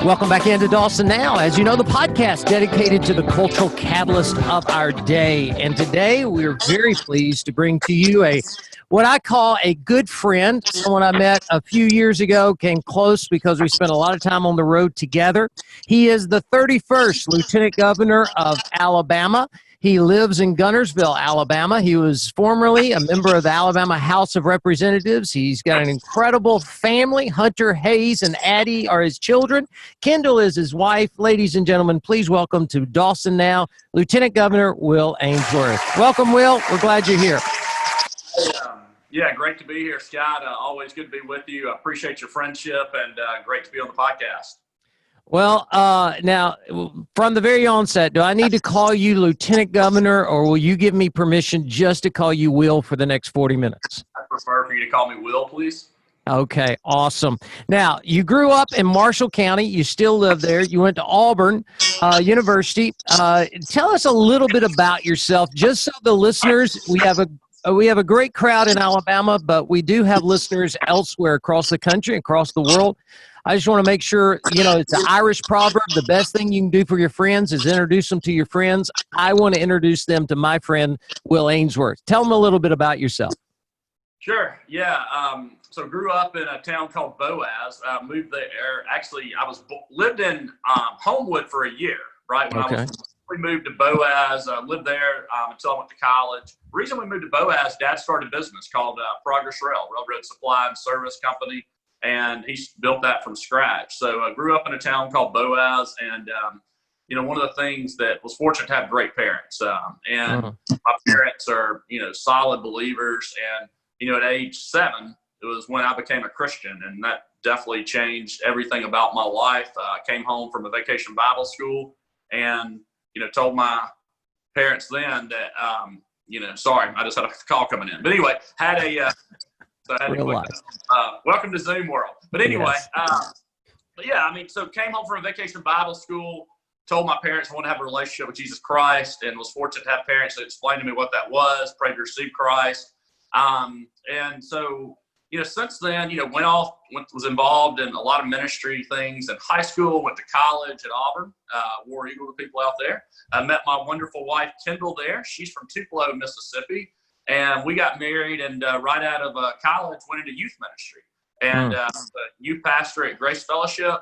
Welcome back into Dawson Now. As you know, the podcast dedicated to the cultural catalyst of our day. And today we're very pleased to bring to you what I call a good friend, someone I met a few years ago, came close because we spent a lot of time on the road together. He is the 31st Lieutenant Governor of Alabama. He lives in Gunnersville, Alabama. He was formerly a member of the Alabama House of Representatives. He's got an incredible family. Hunter, Hayes, and Addie are his children. Kendall is his wife. Ladies and gentlemen, please welcome to Dawson Now, Lieutenant Governor Will Ainsworth. Welcome, Will. We're glad you're here. Yeah, great to be here, Scott. Always good to be with you. I appreciate your friendship and great to be on the podcast. Well, now, from the very onset, do I need to call you Lieutenant Governor, or will you give me permission just to call you Will for the next 40 minutes? I prefer for you to call me Will, please. Okay, awesome. Now, you grew up in Marshall County. You still live there. You went to Auburn University. Tell us a little bit about yourself, just so the listeners, we have a great crowd in Alabama, but we do have listeners elsewhere across the country, across the world. I just want to make sure, it's an Irish proverb. The best thing you can do for your friends is introduce them to your friends. I want to introduce them to my friend, Will Ainsworth. Tell them a little bit about yourself. Sure. Yeah. So grew up in a town called Boaz. Moved there. Actually, lived in Homewood for a year, right? We moved to Boaz, lived there until I went to college. The reason we moved to Boaz, Dad started a business called Progress Railroad Supply and Service Company, and he built that from scratch. So I grew up in a town called Boaz, and one of the things that was fortunate to have great parents, and my parents are solid believers, and at age 7, it was when I became a Christian, and that definitely changed everything about my life. I came home from a vacation Bible school, and told my parents then that, sorry, I just had a call coming in. But anyway, welcome to Zoom world. But anyway, yes. So came home from a vacation Bible school, told my parents I want to have a relationship with Jesus Christ, and was fortunate to have parents that explained to me what that was, prayed to receive Christ. And so, since then, was involved in a lot of ministry things in high school, went to college at Auburn, War Eagle to people out there. I met my wonderful wife, Kendall, there. She's from Tupelo, Mississippi. And we got married, and right out of college, went into youth ministry. And youth pastor at Grace Fellowship,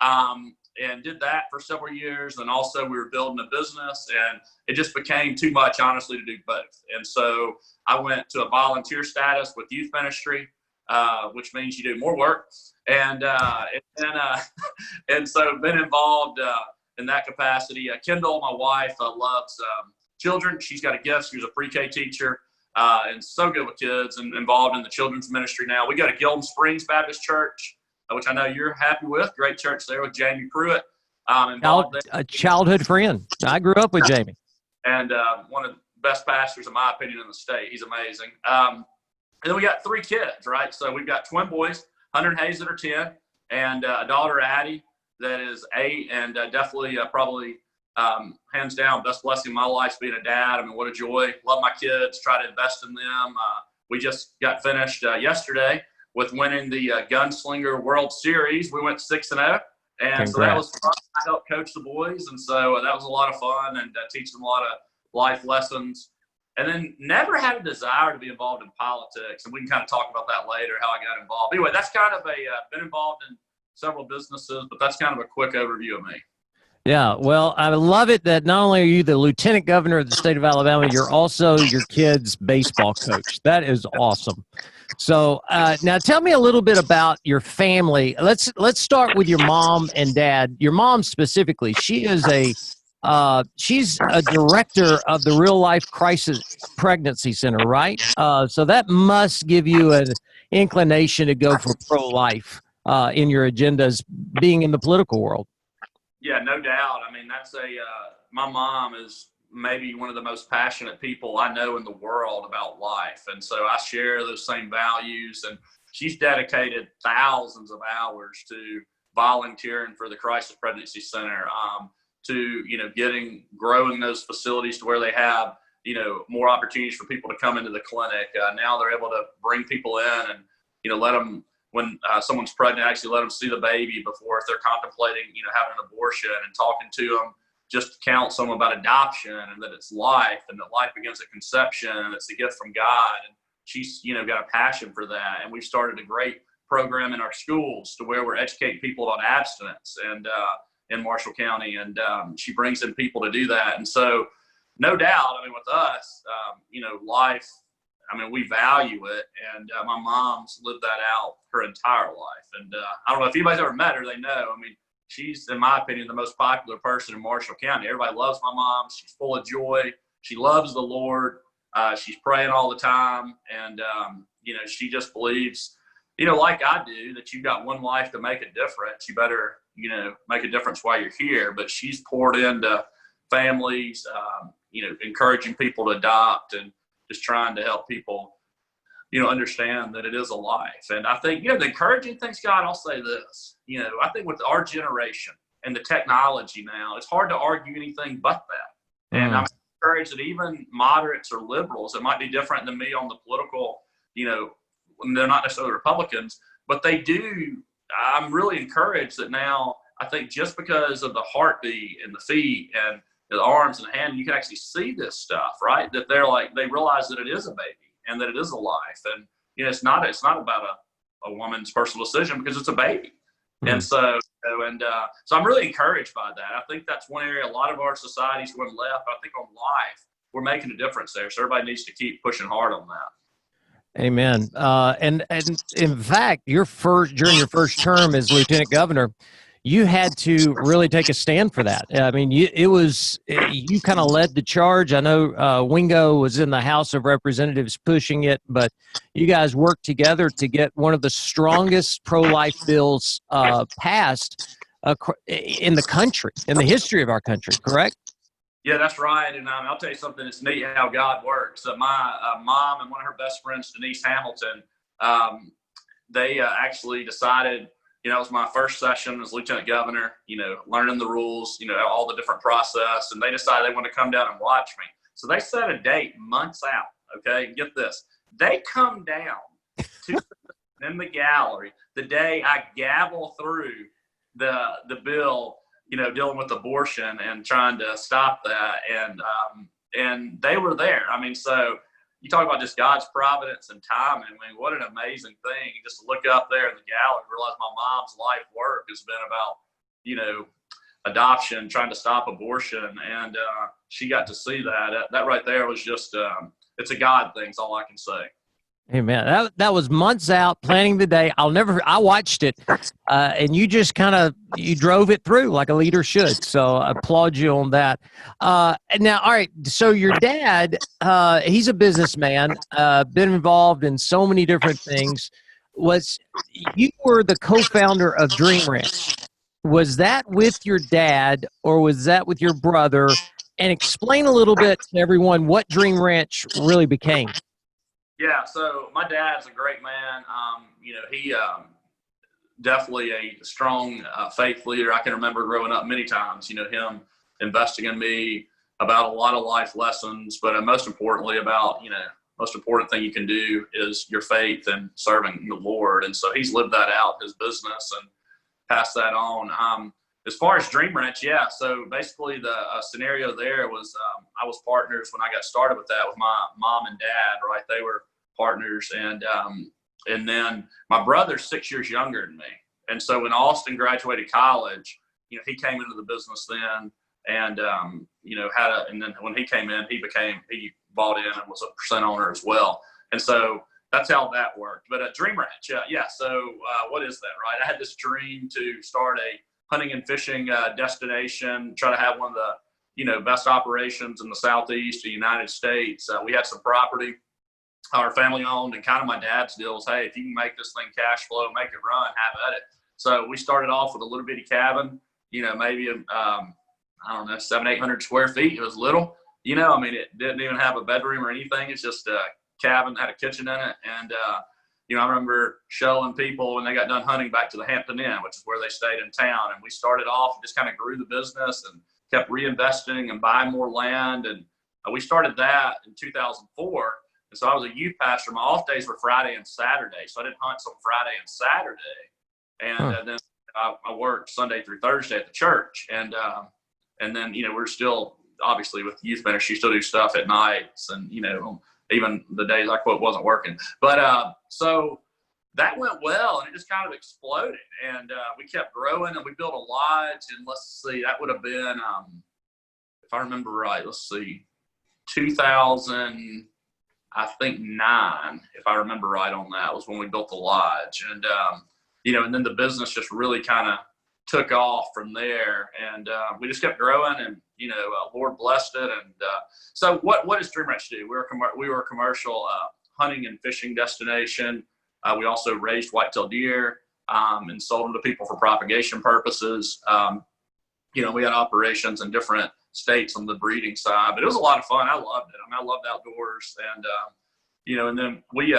and did that for several years. And also we were building a business, and it just became too much, honestly, to do both. And so I went to a volunteer status with youth ministry, which means you do more work. And so been involved in that capacity. Kendall, my wife, loves children. She's got a gift. She was a pre-K teacher, and so good with kids, and involved in the children's ministry now. We go to Gilden Springs Baptist Church, which I know you're happy with. Great church there with Jamie Pruitt. A childhood friend. I grew up with Jamie. And one of the best pastors, in my opinion, in the state. He's amazing. And then we got 3 kids, right? So we've got twin boys, Hunter and Hayes that are 10, and a daughter, Addie, that is 8, and definitely probably hands down best blessing in my life being a dad. I mean, what a joy. Love my kids, try to invest in them. We just got finished yesterday with winning the Gunslinger World Series. We went 6-0, and so that was fun. I helped coach the boys, and so that was a lot of fun, and teach them a lot of life lessons. And then never had a desire to be involved in politics, and we can kind of talk about that later, how I got involved. Anyway, that's kind of been involved in several businesses, but that's kind of a quick overview of me. Yeah, well, I love it that not only are you the Lieutenant Governor of the state of Alabama, you're also your kid's baseball coach. That is awesome. So now tell me a little bit about your family. Let's start with your mom and dad. Your mom specifically, she's a director of the Real Life Crisis Pregnancy Center, right? So that must give you an inclination to go for pro-life in your agendas, being in the political world. Yeah, no doubt. I mean, my mom is maybe one of the most passionate people I know in the world about life. And so I share those same values, and she's dedicated thousands of hours to volunteering for the Crisis Pregnancy Center, to, growing those facilities to where they have, more opportunities for people to come into the clinic. Now they're able to bring people in and, let them, when someone's pregnant, actually let them see the baby before if they're contemplating, having an abortion, and talking to them just to counsel them about adoption, and that it's life, and that life begins at conception, and it's a gift from God. And she's, got a passion for that. And we've started a great program in our schools to where we're educating people on abstinence and in Marshall County. And she brings in people to do that. And so no doubt, with us, life, we value it. And my mom's lived that out her entire life. And I don't know if anybody's ever met her, they know. She's, in my opinion, the most popular person in Marshall County. Everybody loves my mom. She's full of joy. She loves the Lord. She's praying all the time. And, she just believes, like I do, that you've got one life to make a difference. You better, make a difference while you're here. But she's poured into families, encouraging people to adopt, and just trying to help people, understand that it is a life. And I think, the encouraging thing, Scott, I'll say this, I think with our generation and the technology now, it's hard to argue anything but that. And I'm encouraged that even moderates or liberals that might be different than me on the political, when they're not necessarily Republicans, but they do. I'm really encouraged that now, I think just because of the heartbeat and the feet and the arms and the hand, you can actually see this stuff, right? That they realize that it is a baby and that it is a life. And, it's not about a woman's personal decision, because it's a baby. And so I'm really encouraged by that. I think that's one area a lot of our society's going left. I think on life, we're making a difference there. So everybody needs to keep pushing hard on that. Amen. And in fact, during your first term as lieutenant governor, you had to really take a stand for that. You kind of led the charge. I know Wingo was in the House of Representatives pushing it, but you guys worked together to get one of the strongest pro-life bills passed in the country, in the history of our country, correct? Yeah, that's right. And I'll tell you something, it's neat how God works. My mom and one of her best friends, Denise Hamilton, they actually decided, it was my first session as lieutenant governor, learning the rules, all the different process. And they decided they wanted to come down and watch me. So they set a date months out. Okay. Get this. They come down in the gallery the day I gavel through the bill, dealing with abortion and trying to stop that. And they were there. So you talk about just God's providence and timing. What an amazing thing. Just to look up there in the gallery and realize my mom's life work has been about, adoption, trying to stop abortion. And she got to see that. That right there was just, it's a God thing, is all I can say. Amen. That was months out planning the day. I watched it, and you just you drove it through like a leader should. So I applaud you on that. Now, all right. So your dad, he's a businessman, been involved in so many different things. You were the co-founder of Dream Ranch. Was that with your dad or was that with your brother? And explain a little bit to everyone what Dream Ranch really became. Yeah, so my dad's a great man. He definitely a strong faith leader. I can remember growing up many times, him investing in me about a lot of life lessons, but most importantly about, most important thing you can do is your faith and serving the Lord. And so he's lived that out, his business, and passed that on. As far as Dream Ranch, yeah. So basically the scenario there was I was partners when I got started with that with my mom and dad, right? They were partners. And then my brother's 6 years younger than me. And so when Austin graduated college, he came into the business then and, and then when he came in, he bought in and was a percent owner as well. And so that's how that worked. But Dream Ranch, yeah. So what is that, right? I had this dream to start a hunting and fishing destination, try to have one of the, best operations in the Southeast of the United States. We had some property, our family owned, and kind of my dad's deal was, hey, if you can make this thing cash flow, make it run, have at it. So we started off with a little bitty cabin, maybe, 700-800 square feet. It was little, it didn't even have a bedroom or anything. It's just a cabin, had a kitchen in it. And, I remember showing people when they got done hunting back to the Hampton Inn, which is where they stayed in town. And we started off and just kind of grew the business and kept reinvesting and buying more land. And we started that in 2004. And so I was a youth pastor. My off days were Friday and Saturday. So I did hunts on Friday and Saturday. And then I worked Sunday through Thursday at the church. And then, we're still, obviously with youth ministry, still do stuff at nights and, even the days I quote wasn't working. But so that went well, and it just kind of exploded. And we kept growing, and we built a lodge. And let's see, that would have been, if I remember right, 2009, if I remember right on that, was when we built the lodge. And, and then the business just really kind of took off from there. And we just kept growing, and, Lord blessed it. And so what does Dream Ranch do? We were a commercial hunting and fishing destination. We also raised whitetail deer and sold them to people for propagation purposes. We had operations in different states on the breeding side, but it was a lot of fun. I loved it. I loved outdoors. And, and then we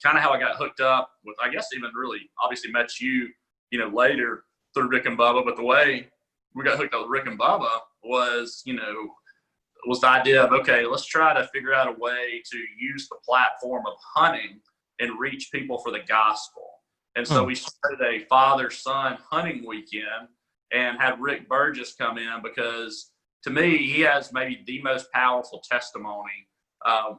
kind of how I got hooked up with, I guess, even really obviously met you, later through Rick and Bubba. But the way we got hooked up with Rick and Bubba was, was the idea of, okay, let's try to figure out a way to use the platform of hunting and reach people for the gospel. And so we started a father-son hunting weekend and had Rick Burgess come in, because to me, he has maybe the most powerful testimony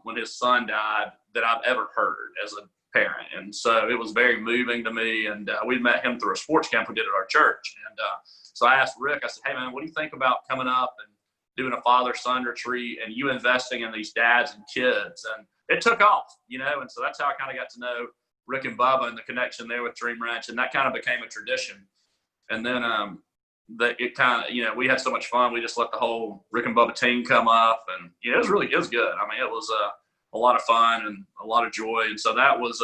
when his son died that I've ever heard as a parent. And so it was very moving to me. And we met him through a sports camp we did at our church. And so I asked Rick, I said, hey, man, what do you think about coming up and doing a father-son retreat and you investing in these dads and kids? And it took off, and so that's how I kind of got to know Rick and Bubba and the connection there with Dream Ranch. And that kind of became a tradition. And then it kind of, we had so much fun. We just let the whole Rick and Bubba team come up, and, it was good. I mean, it was a lot of fun and a lot of joy. And so that was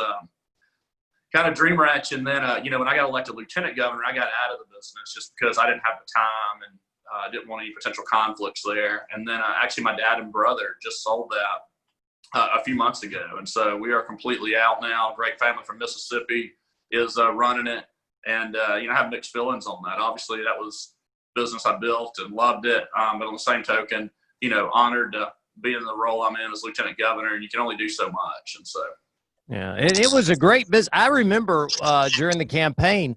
kind of Dream Ranch. And then, when I got elected lieutenant governor, I got out of the business just because I didn't have the time and didn't want any potential conflicts there. And then actually my dad and brother just sold that a few months ago. And so we are completely out now. A great family from Mississippi is running it. And, I have mixed feelings on that. Obviously, that was business I built and loved it. But on the same token, honored to be in the role I'm in as lieutenant governor, and you can only do so much. And so. Yeah, it was a great business. I remember during the campaign,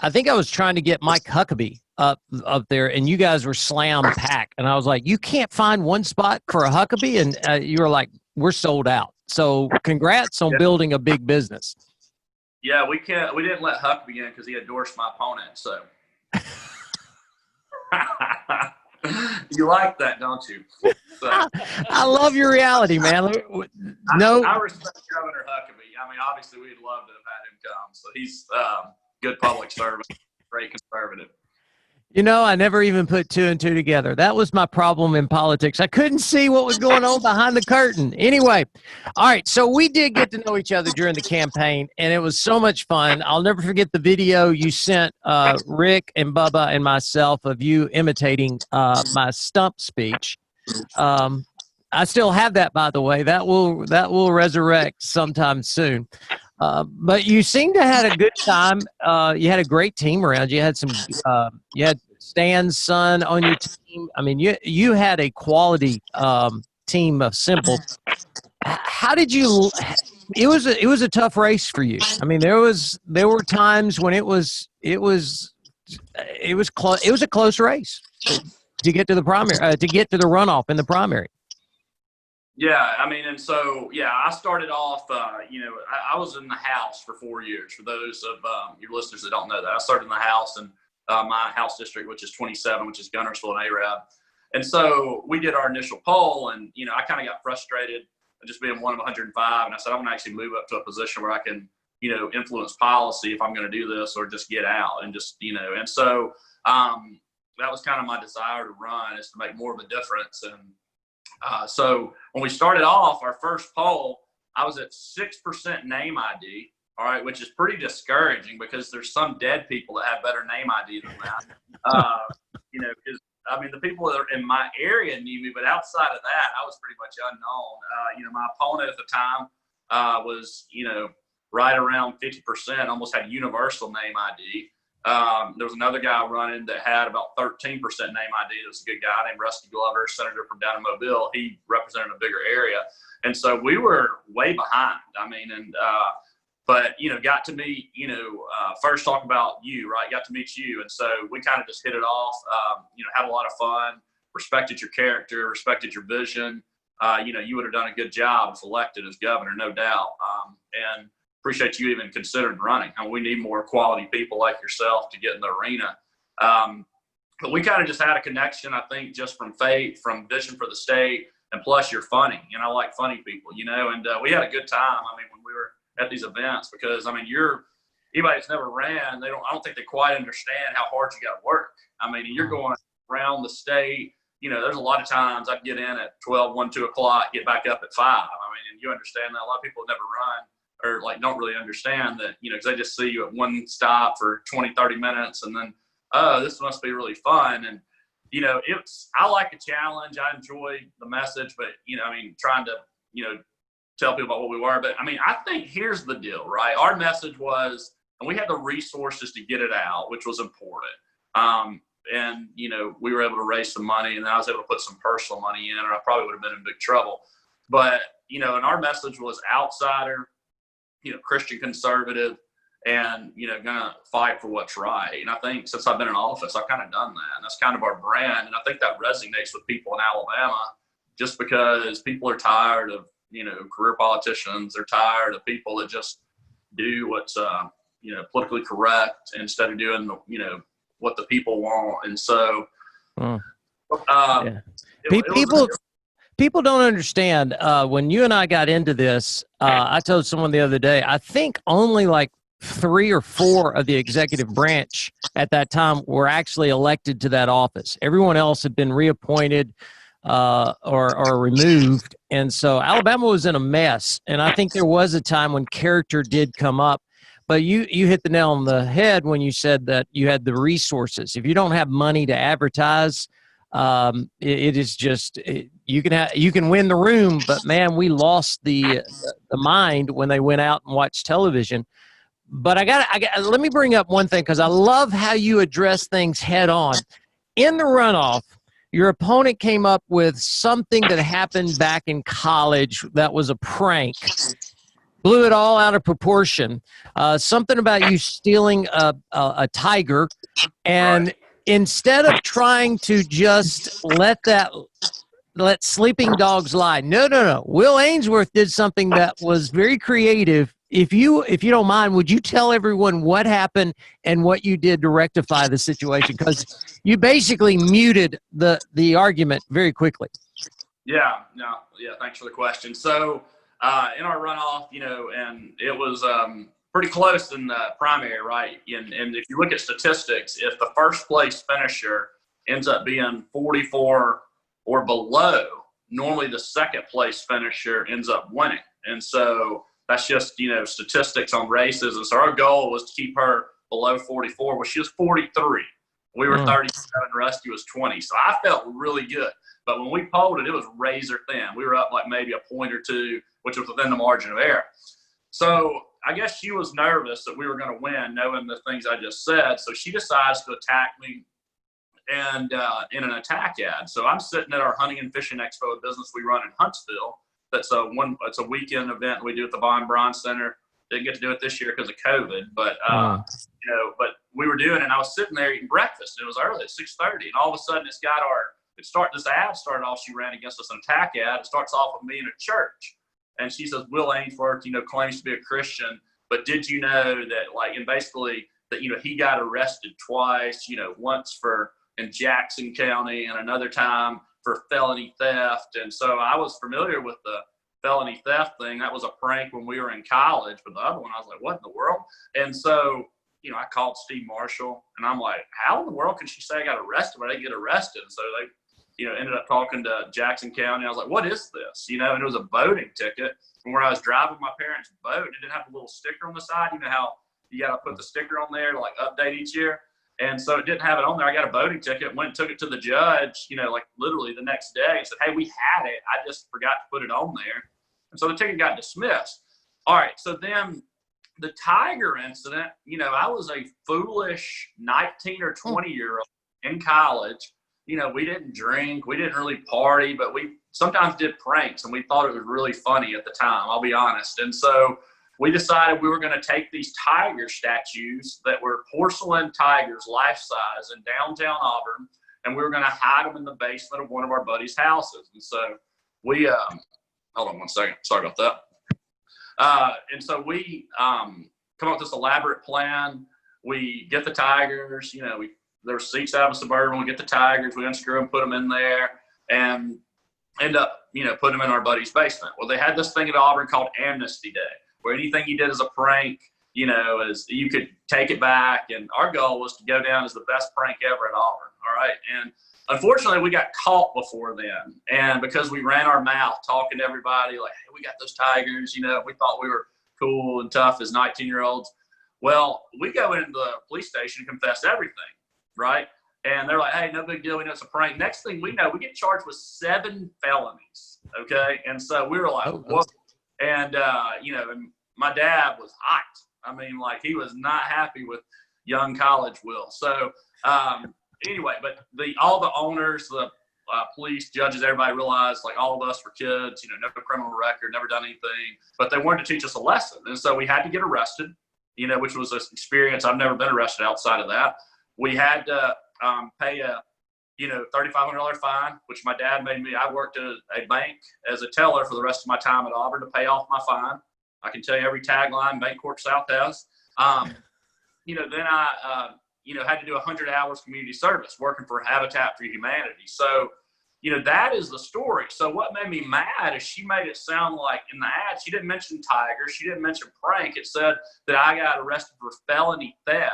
I think I was trying to get Mike Huckabee up there, and you guys were slam packed. And I was like, you can't find one spot for a Huckabee? And you were like, we're sold out. So congrats on building a big business. Yeah, we didn't let Huckabee in because he endorsed my opponent. So you like that, don't you? So, I love your reality, man. No, I respect Governor Huckabee. I mean, obviously, we'd love to have had him come. So he's good public servant, great conservative. I never even put two and two together. That was my problem in politics. I couldn't see what was going on behind the curtain. Anyway, all right, so we did get to know each other during the campaign, and it was so much fun. I'll never forget the video you sent Rick and Bubba and myself of you imitating my stump speech. I still have that, by the way. That will resurrect sometime soon. But you seem to have had a good time. You had a great team around you. You had you had Stan's son on your team. I mean, you had a quality team of Simple. How did you? It was a tough race for you. I mean, there were times when it was close. It was a close race to get to the primary, to get to the runoff in the primary. Yeah, I mean, and so, I started off, I was in the House for 4 years. For those of your listeners that don't know that, I started in the House in my House district, which is 27, which is Gunnersville and Arab. And so we did our initial poll, and, I kind of got frustrated just being one of 105. And I said, I'm going to actually move up to a position where I can, influence policy if I'm going to do this, or just get out and just, and so that was kind of my desire to run, is to make more of a difference. And so when we started off our first poll, I was at 6% name ID, all right, which is pretty discouraging because there's some dead people that have better name ID than that. Because I mean, the people that are in my area knew me, but outside of that, I was pretty much unknown. My opponent at the time was, right around 50%, almost had universal name ID. There was another guy running that had about 13% name ID. It was a good guy named Rusty Glover, senator from down in Mobile. He represented a bigger area. And so we were way behind. But, got to meet, first talk about you, right? Got to meet you. And so we kind of just hit it off, had a lot of fun, respected your character, respected your vision. You would have done a good job if elected as governor, no doubt. And appreciate you even considering running. We need more quality people like yourself to get in the arena. But we kind of just had a connection, I think, just from faith, from vision for the state, and plus you're funny. I like funny people, and we had a good time. When we were at these events, because anybody that's never ran, I don't think they quite understand how hard you got to work. You're going around the state. There's a lot of times I'd get in at 12, 1, 2 o'clock, get back up at 5. And you understand that. A lot of people never run or don't really understand that, because they just see you at one stop for 20, 30 minutes and then, oh, this must be really fun. And, I like a challenge. I enjoy the message, but, trying to, tell people about what we were. But I think here's the deal, right? Our message was, and we had the resources to get it out, which was important. And, we were able to raise some money, and then I was able to put some personal money in, or I probably would have been in big trouble. But, and our message was outsider, Christian conservative, and, gonna fight for what's right. And I think since I've been in office, I've kind of done that. And that's kind of our brand. And I think that resonates with people in Alabama, just because people are tired of, career politicians. They're tired of people that just do what's, politically correct instead of doing, what the people want. And so, people don't understand. When you and I got into this, I told someone the other day, I think only like 3 or 4 of the executive branch at that time were actually elected to that office. Everyone else had been reappointed or removed. And so Alabama was in a mess. And I think there was a time when character did come up. But you hit the nail on the head when you said that you had the resources. If you don't have money to advertise, it is just you can win the room, but man, we lost the mind when they went out and watched television. But I got let me bring up one thing, because I love how you address things head on. In the runoff, your opponent came up with something that happened back in college that was a prank. Blew it all out of proportion. Something about you stealing a tiger, and instead of trying to just let sleeping dogs lie. No. Will Ainsworth did something that was very creative. If you don't mind, would you tell everyone what happened and what you did to rectify the situation? Because you basically muted the argument very quickly. Yeah. Thanks for the question. So in our runoff, and it was pretty close in the primary, right? And if you look at statistics, if the first place finisher ends up being 44 or below, normally the second place finisher ends up winning. And so that's just, statistics on races. And so our goal was to keep her below 44. Well, she was 43. We were 37. Rusty was 20. So I felt really good. But when we polled it was razor thin. We were up like maybe a point or two, which was within the margin of error. So I guess she was nervous that we were going to win, knowing the things I just said. So she decides to attack me and in an attack ad. So I'm sitting at our hunting and fishing expo, a business we run in Huntsville. It's a weekend event we do at the Von Braun Center. Didn't get to do it this year because of COVID, but but we were doing it. And I was sitting there eating breakfast. And it was early at 6:30, and all of a sudden this ad started off. She ran against us, an attack ad. It starts off with me in a church, and she says, "Will Ainsworth, claims to be a Christian, but did you know that and basically that he got arrested twice, once in Jackson County and another time for felony theft." And so I was familiar with the felony theft thing. That was a prank when we were in college, but the other one, I was like, what in the world? And so, I called Steve Marshall, and I'm like, how in the world can she say I got arrested when I didn't get arrested? And so they, ended up talking to Jackson County. I was like, what is this? And it was a boating ticket from where I was driving my parents' boat. It didn't have a little sticker on the side. You know how you got to put the sticker on there to update each year? And so it didn't have it on there. I got a boating ticket, went and took it to the judge, literally the next day, and said, hey, we had it. I just forgot to put it on there. And so the ticket got dismissed. All right. So then, the tiger incident, I was a foolish 19 or 20-year-old in college. We didn't drink, we didn't really party, but we sometimes did pranks, and we thought it was really funny at the time, I'll be honest. And so we decided we were going to take these tiger statues that were porcelain tigers, life-size, in downtown Auburn, and we were going to hide them in the basement of one of our buddies' houses. And so we, hold on one second, sorry about that. And so we come up with this elaborate plan. We get the tigers, there's seats out of a Suburban. We get the tigers, we unscrew them, put them in there, and end up, putting them in our buddy's basement. Well, they had this thing at Auburn called Amnesty Day, where anything you did as a prank, as you could take it back. And our goal was to go down as the best prank ever at Auburn. All right. And unfortunately, we got caught before then. And because we ran our mouth talking to everybody, like, hey, we got those tigers, we thought we were cool and tough as 19-year-olds. Well, we go into the police station and confess everything, right? And they're like, hey, no big deal. We know it's a prank. Next thing we know, we get charged with 7 felonies, okay? And so we were like, whoa. And, and my dad was hot. I mean, like, he was not happy with young college Will. So, anyway, but all the owners, the police, judges, everybody realized, like, all of us were kids, no criminal record, never done anything, but they wanted to teach us a lesson. And so we had to get arrested, which was an experience. I've never been arrested outside of that. We had to pay a, $3,500 fine, which my dad made me. I worked at a bank as a teller for the rest of my time at Auburn to pay off my fine. I can tell you every tagline Bancorp South has. Then I, had to do 100 hours community service working for Habitat for Humanity. So, that is the story. So what made me mad is she made it sound like in the ad, she didn't mention tiger. She didn't mention prank. It said that I got arrested for felony theft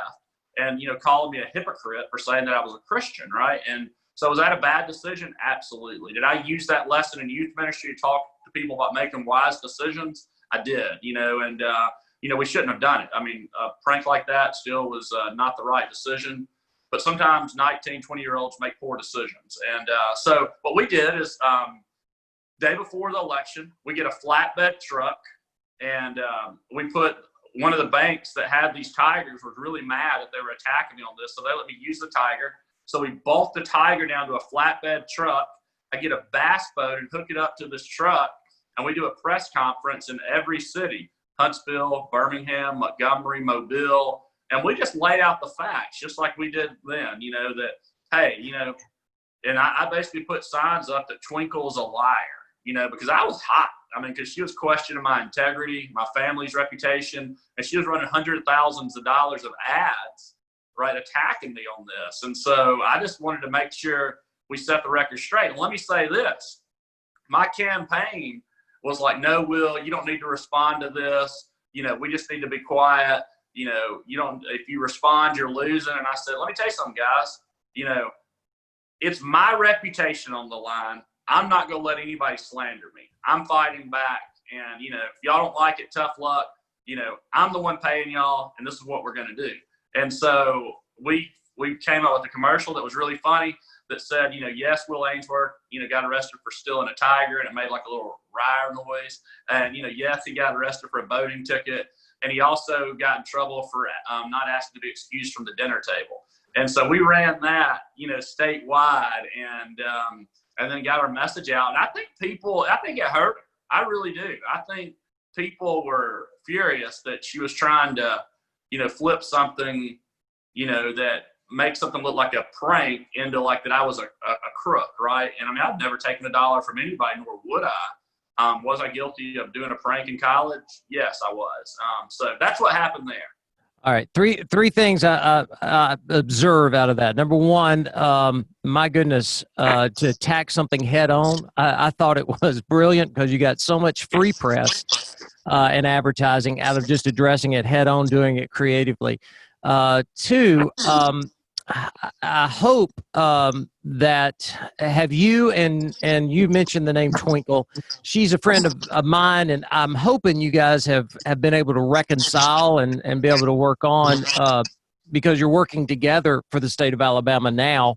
and, calling me a hypocrite for saying that I was a Christian, right? And so was that a bad decision? Absolutely. Did I use that lesson in youth ministry to talk to people about making wise decisions? I did, and we shouldn't have done it. I mean, a prank like that still was not the right decision. But sometimes 19, 20-year-olds make poor decisions. And so what we did is day before the election, we get a flatbed truck, and we put one of the banks that had these tigers was really mad that they were attacking me on this. So they let me use the tiger. So we bolt the tiger down to a flatbed truck. I get a bass boat and hook it up to this truck, and we do a press conference in every city. Huntsville, Birmingham, Montgomery, Mobile, and we just laid out the facts, just like we did then, that, hey, and I basically put signs up that Twinkle's a liar, because I was hot. I mean, because she was questioning my integrity, my family's reputation, and she was running hundreds of thousands of dollars of ads, right, attacking me on this. And so I just wanted to make sure we set the record straight. And let me say this, my campaign was like, no, Will, you don't need to respond to this. We just need to be quiet. You don't, if you respond, you're losing. And I said, let me tell you something, guys, it's my reputation on the line. I'm not going to let anybody slander me. I'm fighting back. And, if y'all don't like it, tough luck. I'm the one paying y'all, and this is what we're going to do. And so we came up with a commercial that was really funny that said, yes, Will Ainsworth, got arrested for stealing a tiger, and it made like a little rire noise. And, yes, he got arrested for a boating ticket. And he also got in trouble for not asking to be excused from the dinner table. And so we ran that, statewide, and then got our message out. And I think it hurt. I really do. I think people were furious that she was trying to, flip something, that make something look like a prank into like that I was a crook, right? And I mean, I've never taken $1 from anybody, nor would I. Was I guilty of doing a prank in college? Yes, I was. So that's what happened there. All right, three things I observe out of that. Number one, my goodness, to attack something head on, I thought it was brilliant because you got so much free press and advertising out of just addressing it head on, doing it creatively. Two, I hope that have you and you mentioned the name Twinkle. She's a friend of mine, and I'm hoping you guys have been able to reconcile and be able to work on because you're working together for the state of Alabama now.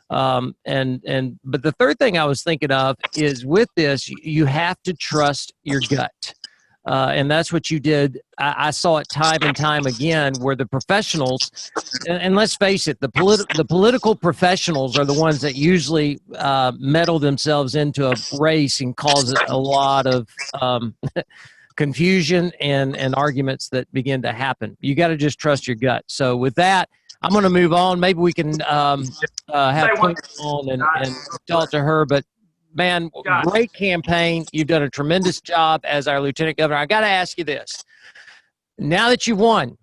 But the third thing I was thinking of is with this, you have to trust your gut. And that's what you did. I saw it time and time again where the professionals, and let's face it, the political professionals are the ones that usually meddle themselves into a race and cause a lot of confusion and arguments that begin to happen. You got to just trust your gut. So with that, I'm going to move on. Maybe we can have Clint on and talk to her. But man, great campaign. You've done a tremendous job as our lieutenant governor. I got to ask you this. Now that you've won,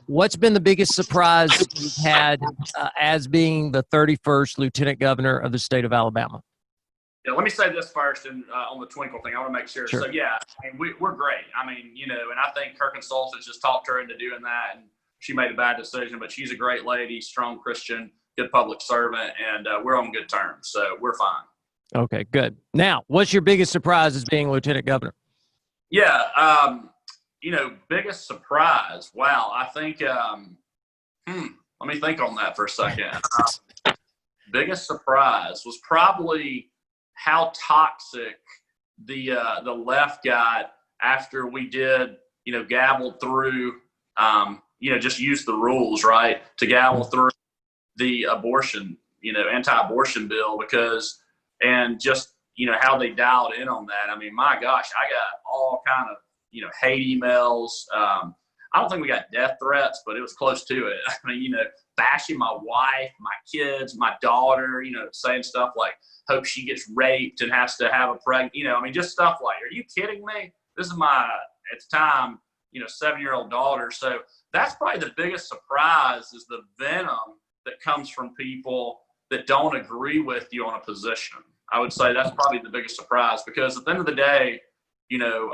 what's been the biggest surprise you've had as being the 31st lieutenant governor of the state of Alabama? Yeah, let me say this first, and on the twinkle thing, I want to make sure. Sure. So, yeah, I mean, we're great. I mean, you know, and I think her consultants just talked her into doing that, and she made a bad decision, but she's a great lady, strong Christian, good public servant, and we're on good terms, so we're fine. Okay, good. Now, what's your biggest surprise as being lieutenant governor? Yeah, you know, biggest surprise. Wow, I think, let me think on that for a second. Biggest surprise was probably how toxic the left got after we did, you know, gabbled through, you know, just use the rules, right, to gavel through the abortion, you know, anti-abortion bill because, and just, you know, how they dialed in on that. I mean, my gosh, I got all kind of, you know, hate emails. I don't think we got death threats, but it was close to it. I mean, you know, bashing my wife, my kids, my daughter, you know, saying stuff like, hope she gets raped and has to have a pregnant, you know, I mean, just stuff like, are you kidding me? This is my, at the time, you know, 7-year-old daughter. So that's probably the biggest surprise is the venom that comes from people that don't agree with you on a position. I would say that's probably the biggest surprise because at the end of the day, you know,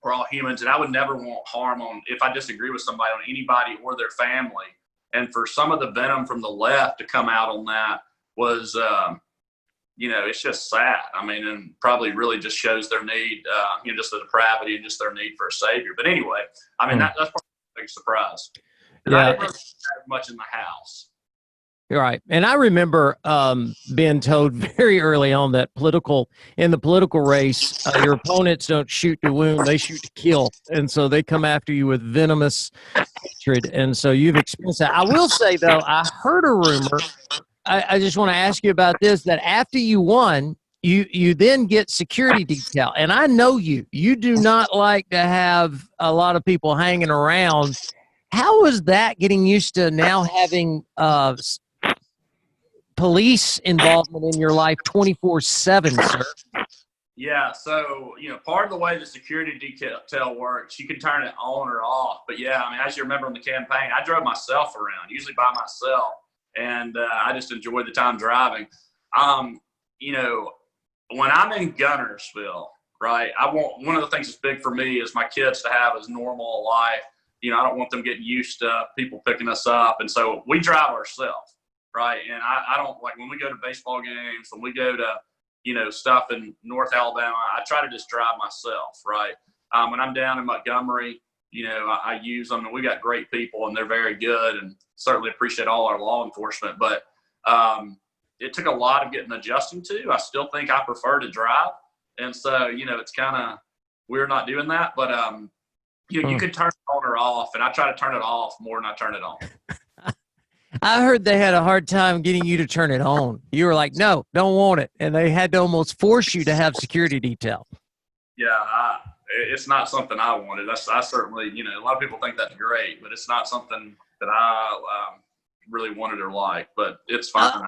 we're all humans and I would never want harm on, if I disagree with somebody, on anybody or their family. And for some of the venom from the left to come out on that was, you know, it's just sad. I mean, and probably really just shows their need, you know, just the depravity and just their need for a savior. But anyway, I mean, that's probably a big surprise. And I didn't really have much in the house. Right. And I remember being told very early on that in the political race, your opponents don't shoot to wound, they shoot to kill. And so they come after you with venomous hatred. And so you've experienced that. I will say, though, I heard a rumor. I just want to ask you about this, that after you won, you then get security detail. And I know you do not like to have a lot of people hanging around. How was that getting used to now having police involvement in your life 24/7, sir? Yeah, so, you know, part of the way the security detail works, you can turn it on or off. But yeah, I mean, as you remember on the campaign, I drove myself around, usually by myself, and I just enjoyed the time driving. You know, when I'm in Gunnersville, right, one of the things that's big for me is my kids to have as normal a life. You know, I don't want them getting used to people picking us up, and so we drive ourselves. Right. And I don't like when we go to baseball games, when we go to, you know, stuff in North Alabama, I try to just drive myself. Right. When I'm down in Montgomery, you know, I use them and we got great people and they're very good and certainly appreciate all our law enforcement. But it took a lot of getting adjusting to. I still think I prefer to drive. And so, you know, it's kind of, we're not doing that. But, you know, you can turn it on or off. And I try to turn it off more than I turn it on. I heard they had a hard time getting you to turn it on. You were like, no, don't want it. And they had to almost force you to have security detail. Yeah, it's not something I wanted. I certainly, you know, a lot of people think that's great, but it's not something that I really wanted or liked. But it's fine.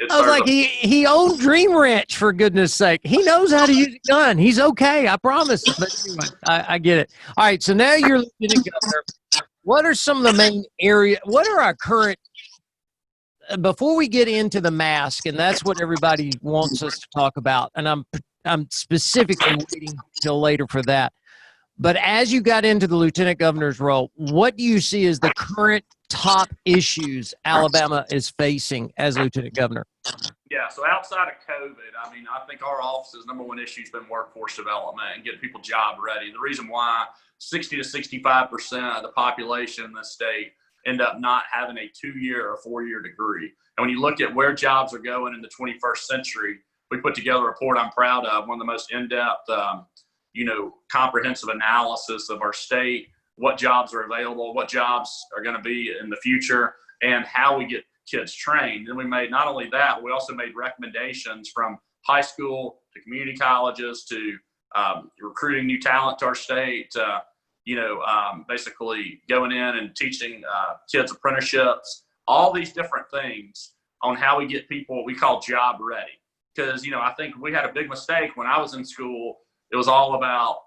I was like, he owned Dream Ranch, for goodness sake. He knows how to use a gun. He's okay, I promise. But anyway, I get it. All right, so now you're lieutenant governor. What are some of the main areas? What are our current, before we get into the mask, and that's what everybody wants us to talk about, and I'm specifically waiting till later for that. But as you got into the lieutenant governor's role, what do you see as the current top issues Alabama is facing as lieutenant governor? Yeah, so outside of COVID, I mean, I think our office's number one issue has been workforce development and getting people job ready. The reason why 60 to 65% of the population in the state end up not having a 2-year or 4-year degree. And when you look at where jobs are going in the 21st century, we put together a report I'm proud of, one of the most in-depth comprehensive analysis of our state, what jobs are available, what jobs are going to be in the future, and how we get kids trained. And we made not only that, we also made recommendations from high school to community colleges to recruiting new talent to our state, basically going in and teaching kids apprenticeships, all these different things on how we get people what we call job ready. Because, I think we had a big mistake when I was in school. It was all about,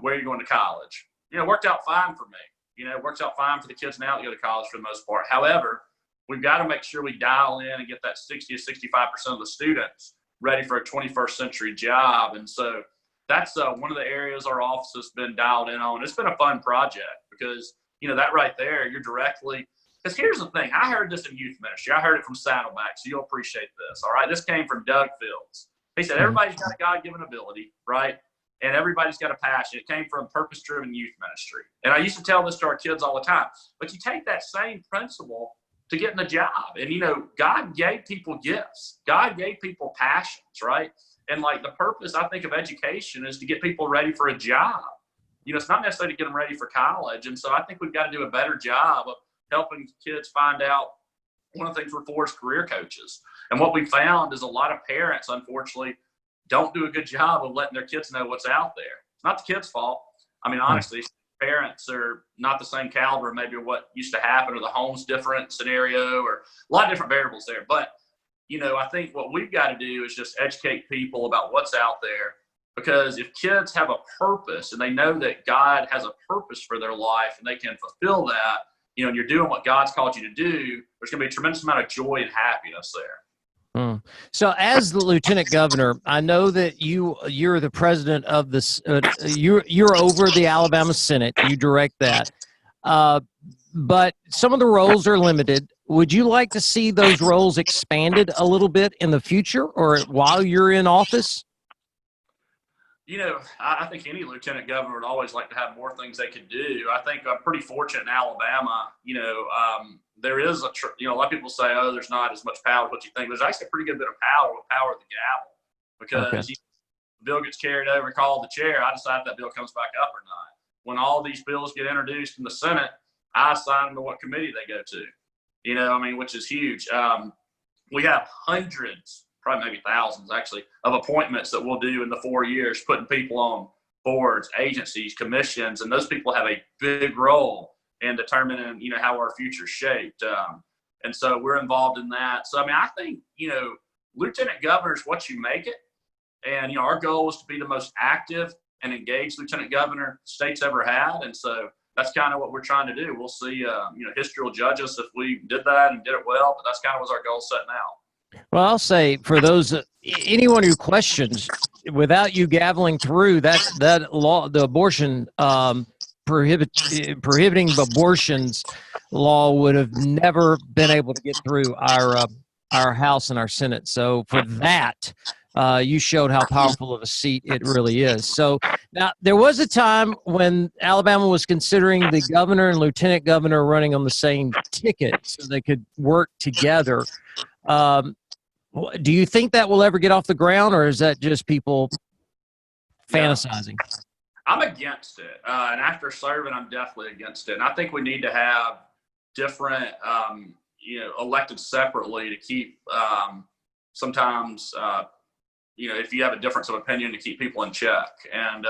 where you're going to college. It worked out fine for me. It works out fine for the kids now that go to college for the most part. However, we've got to make sure we dial in and get that 60 to 65% of the students ready for a 21st century job. And so that's one of the areas our office has been dialed in on. It's been a fun project because, that right there, you're directly – because here's the thing. I heard this in youth ministry. I heard it from Saddleback, so you'll appreciate this, all right? This came from Doug Fields. He said everybody's got a God-given ability, right? And everybody's got a passion. It came from purpose-driven youth ministry. And I used to tell this to our kids all the time. But you take that same principle to getting a job. And, God gave people gifts. God gave people passions, right? And, the purpose, I think, of education is to get people ready for a job. It's not necessarily to get them ready for college. And so I think we've got to do a better job of helping kids find out. One of the things we're for is career coaches. And what we found is a lot of parents, unfortunately, don't do a good job of letting their kids know what's out there. It's not the kids' fault. I mean, honestly, parents are not the same caliber maybe of what used to happen, or the home's different scenario, or a lot of different variables there. But, I think what we've got to do is just educate people about what's out there. Because if kids have a purpose and they know that God has a purpose for their life and they can fulfill that, and you're doing what God's called you to do, there's going to be a tremendous amount of joy and happiness there. So as the Lieutenant Governor, I know that you're the president of this, you're over the Alabama Senate, you direct that. But some of the roles are limited. Would you like to see those roles expanded a little bit in the future or while you're in office? I think any lieutenant governor would always like to have more things they could do. I think I'm pretty fortunate in Alabama. There is a lot of people say, oh, there's not as much power as what you think. There's actually a pretty good bit of power with power of the gavel, because the bill gets carried over, called the chair. I decide if that bill comes back up or not. When all these bills get introduced in the Senate, I assign them to what committee they go to. Which is huge. We have hundreds, probably maybe thousands actually, of appointments that we'll do in the 4 years, putting people on boards, agencies, commissions, and those people have a big role in determining, how our future's shaped. And so we're involved in that. So, I think, lieutenant governor is what you make it. And, our goal is to be the most active and engaged lieutenant governor the state's ever had. And so that's kind of what we're trying to do. We'll see, history will judge us if we did that and did it well, but that's kind of what's our goal set now. Well, I'll say for those anyone who questions, without you gaveling through that law, the abortion prohibiting abortions law would have never been able to get through our House and our Senate. So for that, you showed how powerful of a seat it really is. So now there was a time when Alabama was considering the governor and lieutenant governor running on the same ticket so they could work together. Do you think that will ever get off the ground, or is that just people fantasizing? I'm against it. And after serving, I'm definitely against it. And I think we need to have different, elected separately to keep sometimes, if you have a difference of opinion, to keep people in check. And,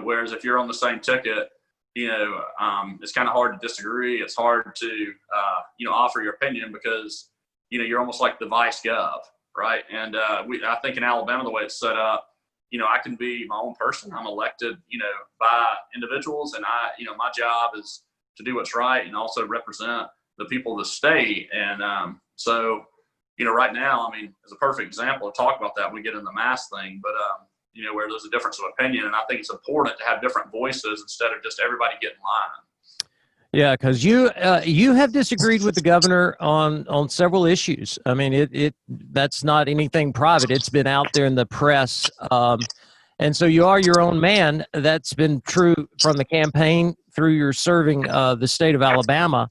whereas if you're on the same ticket, it's kind of hard to disagree. It's hard to, offer your opinion because, you're almost like the vice gov, right? And I think in Alabama, the way it's set up, I can be my own person. I'm elected, by individuals, and my job is to do what's right and also represent the people of the state. And so, right now, as a perfect example to talk about that, we get in the mask thing, but where there's a difference of opinion, and I think it's important to have different voices instead of just everybody getting in line. Yeah, because you have disagreed with the governor on several issues. That's not anything private. It's been out there in the press, and so you are your own man. That's been true from the campaign through your serving the state of Alabama.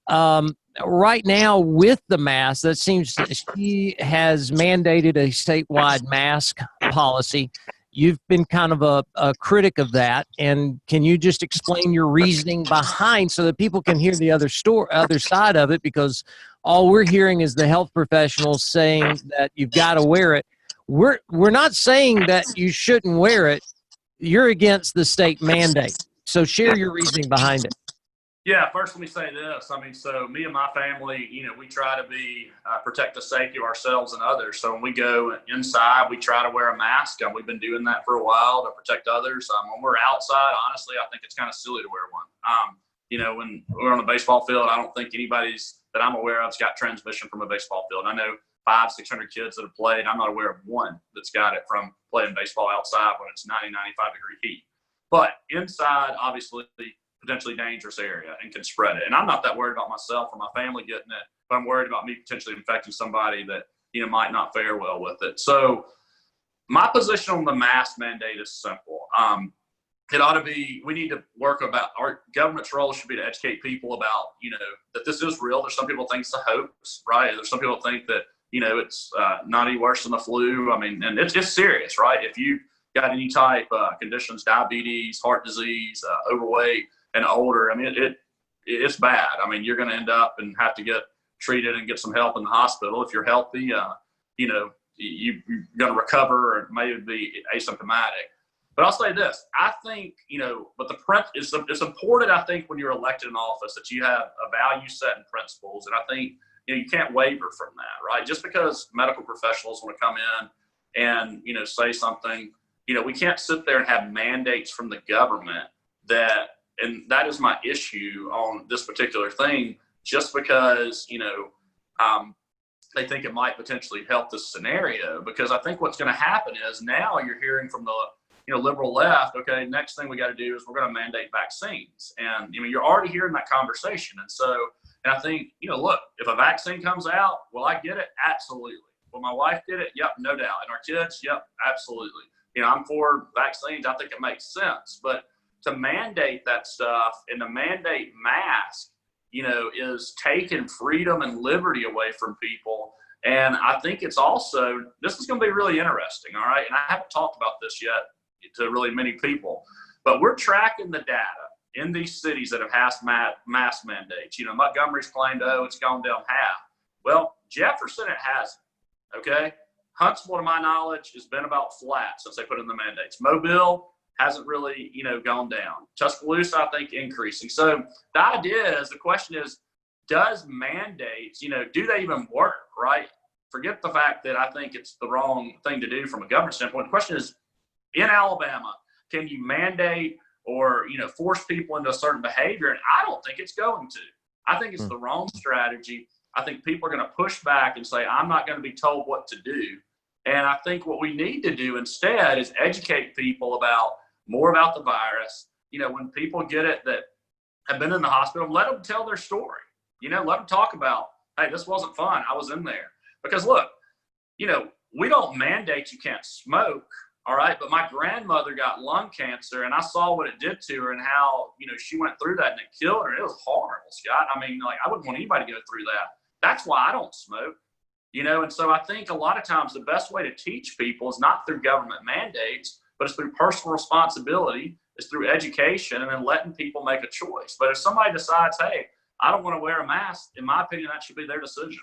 Right now, with the mask, that seems she has mandated a statewide mask policy. You've been kind of a critic of that, and can you just explain your reasoning behind so that people can hear the other side of it? Because all we're hearing is the health professionals saying that you've got to wear it. We're not saying that you shouldn't wear it. You're against the state mandate. So share your reasoning behind it. Yeah, first let me say this. So me and my family, we try to protect the safety of ourselves and others. So when we go inside, we try to wear a mask. We've been doing that for a while to protect others. When we're outside, honestly, I think it's kind of silly to wear one. When we're on a baseball field, I don't think anybody's that I'm aware of has got transmission from a baseball field. I know 500-600 kids that have played. I'm not aware of one that's got it from playing baseball outside when it's 90-95 degree heat. But inside, obviously, potentially dangerous area and can spread it. And I'm not that worried about myself or my family getting it, but I'm worried about me potentially infecting somebody that, might not fare well with it. So my position on the mask mandate is simple. It ought to be, we need to work about, our government's role should be to educate people about, that this is real. There's some people think it's a hoax, right? There's some people think that, it's not any worse than the flu. And it's serious, right? If you got any type conditions, diabetes, heart disease, overweight, and older, it's bad. You're going to end up and have to get treated and get some help in the hospital. If you're healthy, you're going to recover or maybe be asymptomatic. But I'll say this, I think, but it's important, I think, when you're elected in office that you have a value set and principles. And I think, you can't waver from that, right? Just because medical professionals want to come in and, say something, we can't sit there and have mandates from the government and that is my issue on this particular thing, just because, they think it might potentially help this scenario. Because I think what's going to happen is now you're hearing from the, liberal left, okay, next thing we got to do is we're going to mandate vaccines. And, you're already hearing that conversation. And I think, look, if a vaccine comes out, will I get it? Absolutely. Will my wife get it? Yep, no doubt. And our kids? Yep, absolutely. I'm for vaccines. I think it makes sense. But to mandate that stuff and to mandate mask, is taking freedom and liberty away from people. And I think it's also, this is going to be really interesting, all right? And I haven't talked about this yet to really many people, but we're tracking the data in these cities that have had mask mandates. Montgomery's claimed, it's gone down half. Well, Jefferson, it hasn't, okay? Huntsville, to my knowledge, has been about flat since they put in the mandates. Mobile hasn't really, gone down. Tuscaloosa, I think, increasing. So the question is, does mandates, do they even work, right? Forget the fact that I think it's the wrong thing to do from a government standpoint. The question is, in Alabama, can you mandate or, force people into a certain behavior? And I don't think it's going to. I think it's the wrong strategy. I think people are going to push back and say, I'm not going to be told what to do. And I think what we need to do instead is educate people more about the virus. When people get it that have been in the hospital, let them tell their story. Let them talk about, hey, this wasn't fun. I was in there. Because look, we don't mandate you can't smoke, all right? But my grandmother got lung cancer, and I saw what it did to her and how, she went through that and it killed her. It was horrible, Scott. I wouldn't want anybody to go through that. That's why I don't smoke. And so I think a lot of times the best way to teach people is not through government mandates, but it's through personal responsibility, it's through education, and then letting people make a choice. But if somebody decides, hey, I don't want to wear a mask, in my opinion, that should be their decision.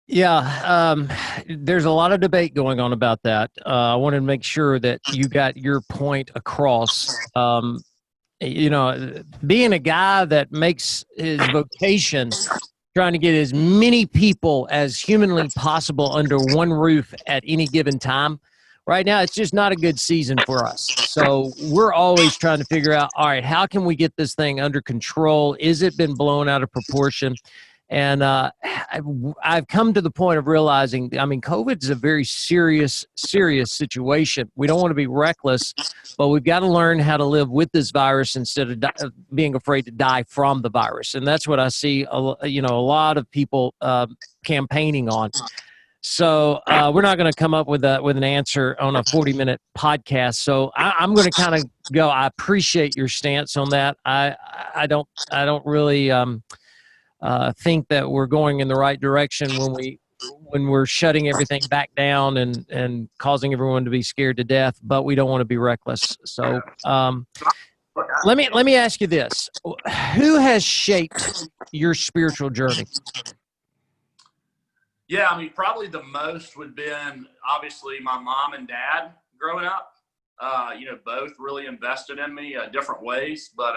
Yeah, there's a lot of debate going on about that. I wanted to make sure that you got your point across. Being a guy that makes his vocation trying to get as many people as humanly possible under one roof at any given time. Right now, it's just not a good season for us. So we're always trying to figure out, all right, how can we get this thing under control? Is it been blown out of proportion? And I've come to the point of realizing, COVID is a very serious situation. We don't want to be reckless, but we've got to learn how to live with this virus instead of being afraid to die from the virus. And that's what I see, a lot of people campaigning on. So we're not going to come up with an answer on a 40-minute podcast. So I'm going to kind of go. I appreciate your stance on that. I don't really think that we're going in the right direction when when we're shutting everything back down and causing everyone to be scared to death, but we don't want to be reckless. So let me ask you this. Who has shaped your spiritual journey? Yeah, I mean, probably the most would have been obviously my mom and dad growing up. Both really invested in me different ways, but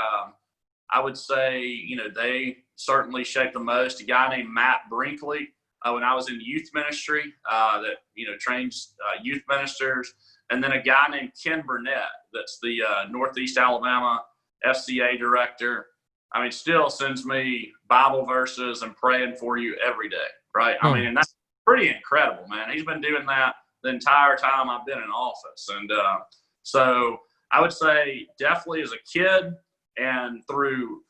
I would say, they certainly shaped the most. A guy named Matt Brinkley, when I was in youth ministry, that, trains youth ministers. And then a guy named Ken Burnett, that's the Northeast Alabama FCA director. I mean, still sends me Bible verses and praying for you every day, right? I mean, and that's pretty incredible, man. He's been doing that the entire time I've been in office. And so I would say definitely as a kid and through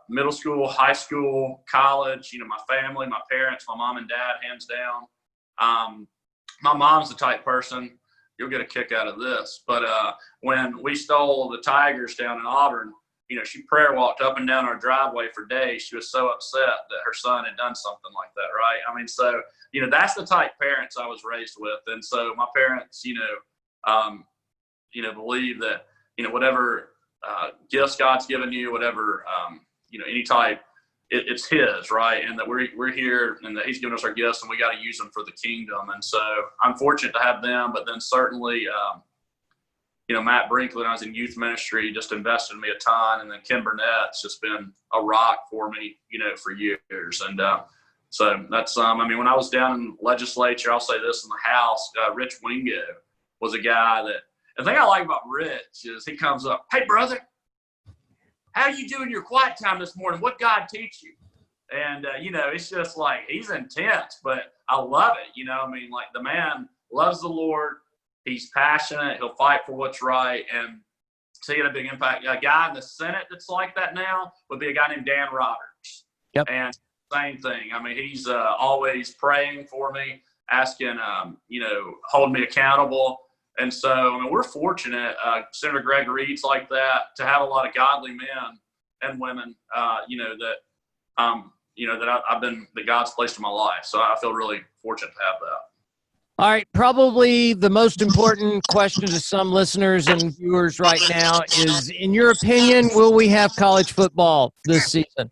middle school, high school, college, my family, my parents, my mom and dad, hands down. My mom's the type person, you'll get a kick out of this, but when we stole the Tigers down in Auburn, she prayer walked up and down our driveway for days. She was so upset that her son had done something like that, right? I mean, so, that's the type parents I was raised with. And so my parents, believe that, whatever gifts God's given you, whatever, any type, it's his, right? And that we're here and that he's given us our gifts and we got to use them for the kingdom. And so I'm fortunate to have them, but then certainly, Matt Brinkley, when I was in youth ministry, just invested in me a ton. And then Ken Burnett's just been a rock for me, for years. And so that's, when I was down in legislature, I'll say this in the House, Rich Wingo was a guy that, the thing I like about Rich is he comes up, hey, brother, how you doing your quiet time this morning? What God teach you? And, it's just like, he's intense, but I love it. Like the man loves the Lord. He's passionate. He'll fight for what's right. And seeing a big impact. A guy in the Senate that's like that now would be a guy named Dan Roberts. Yep. And same thing. I mean, he's always praying for me, asking, holding me accountable. And so, we're fortunate, Senator Greg Reed's like that, to have a lot of godly men and women, that God's placed in my life. So I feel really fortunate to have that. All right. Probably the most important question to some listeners and viewers right now is, in your opinion, will we have college football this season?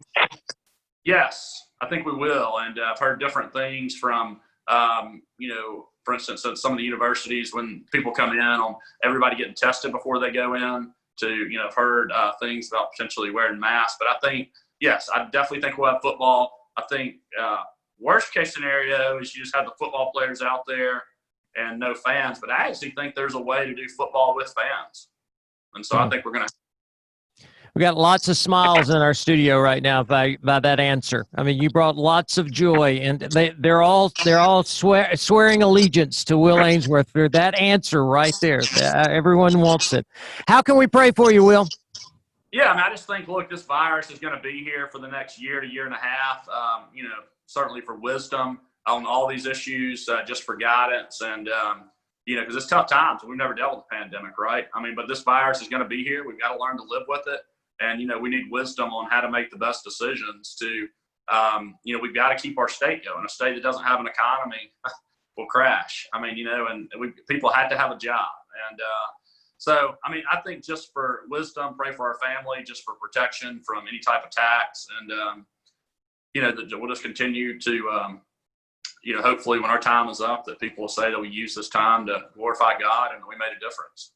Yes, I think we will. And I've heard different things from, for instance, at some of the universities, when people come in on everybody getting tested before they go in, to, I've heard things about potentially wearing masks. But I think, yes, I definitely think we'll have football. I think worst case scenario is you just have the football players out there and no fans. But I actually think there's a way to do football with fans. And so I think we're going to. We got lots of smiles in our studio right now by that answer. I mean, you brought lots of joy, and they're all swearing allegiance to Will Ainsworth for that answer right there. Everyone wants it. How can we pray for you, Will? Yeah, I just think, look, this virus is going to be here for the next year to year and a half. Certainly for wisdom on all these issues, just for guidance, and because it's tough times. We've never dealt with a pandemic, right? But this virus is going to be here. We've got to learn to live with it. And, we need wisdom on how to make the best decisions to, we've got to keep our state going. A state that doesn't have an economy will crash. People had to have a job. And so, I think just for wisdom, pray for our family, just for protection from any type of attacks. And, that we'll just continue to, hopefully when our time is up, that people will say that we use this time to glorify God and we made a difference.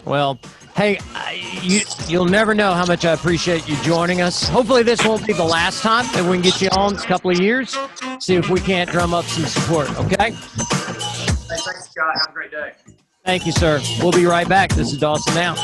Well, hey, you'll never know how much I appreciate you joining us. Hopefully this won't be the last time that we can get you on in a couple of years. See if we can't drum up some support, okay? Hey, thanks, Scott. Have a great day. Thank you, sir. We'll be right back. This is Dawson Now.